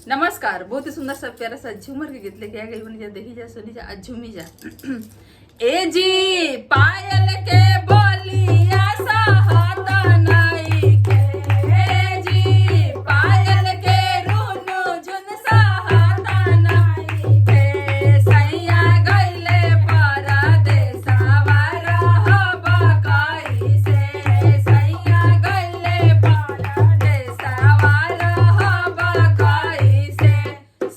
नमस्कार। बहुत ही सुंदर सा प्यारा सा झूमर के गीत लेके आ गई बनी जा, देखी जा, सुनी जा, झूमी जा। ए जी पायल के बोलिया सहाता नाई के, ए जी पायल के रुनु झुन सहाता नाई के, सैया गइले परदेसवा रहबा कइसे, सैया गइले परदेसवा रहबा कइसे,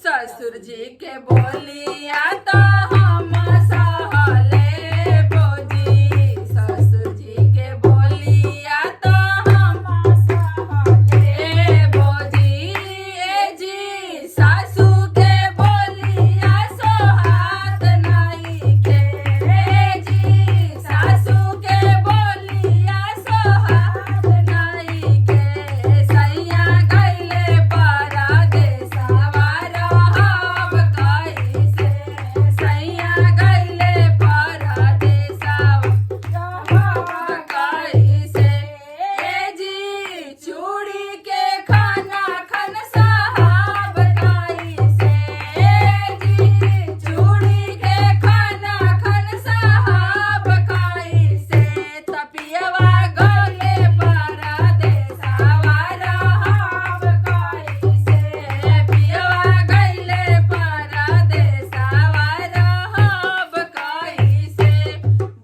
ससुर जी के बोलिया तो हम सहले बोजी, ससुर जी के बोलिया तो हम सहले बोजी, ए जी सासू के बोलिया सोहात नाई के, ए जी सासू के बोलिया सोहात नाई के, सैया गइले परदेसवा रहब कइसे, सैया गइले परदेसवा रहब कइसे, ए जी चूड़ी के खाना खन साहब कइसे, ए जी चूड़ी के खाना खन साहब कइसे, तपियवा गइले परदेसवा रहब कइसे, पियवा गइले परदेसवा रहब कइसे,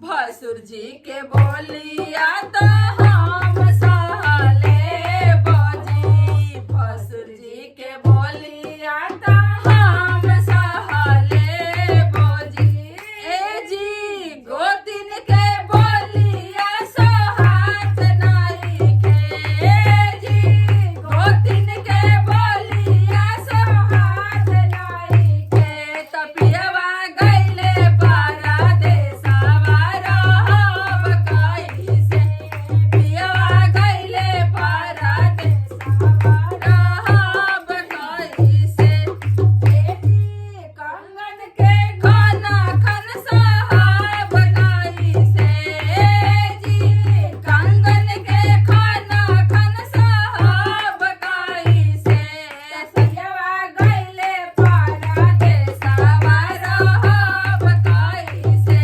भसुर जी के बोलिया तो हम सहले बोजी, भसुर जी के बोलिया तो हम सहले बोजी, ए जी गोतिन के बोलिया सोहात नाई के, ए जी गोतिन के बोलिया सोहात नाई के, तपियवा गइले परदेसवा रहब कइसे, पियवा गइले परदेसवा रहब कइसे, ए जी कंगन के खाना खन साहब कइसे, ए जी कंगन के खाना खन साहब कइसे, सैयवा गइले परदेसवा रहब कइसे,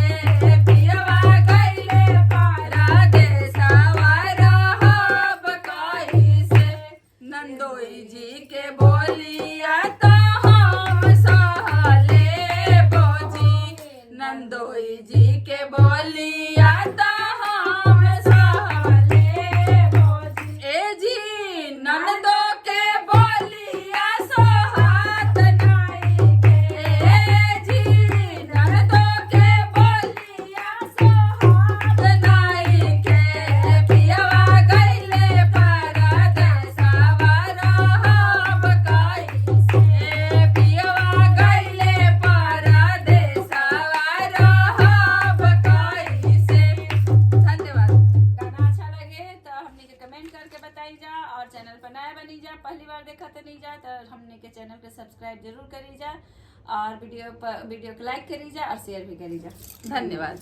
पियवा गइले परदेसवा रहब कइसे, नंदोई जी के बोलिया तो हम सहले बोजी, नंदोई जी के बोलिया तो हम सहले बोजी, ए जी नंदो के बोलिया सोहात नाई के, ए जी नंदो के बोलिया सोहात नाई के, पियवा गइले परदेसवा रहब कइसे, पियवा गइले परदेसवा रहब कइसे। धन्यवाद। गाना अच्छा लगे तो हमने के कमेंट करके बताई जा, और चैनल पर नया बनी जा, पहली बार देखा तो नहीं जा तो हमने के चैनल के सब्सक्राइब जरूर करी जा, और वीडियो को लाइक करी जा और शेयर भी करी जा। धन्यवाद।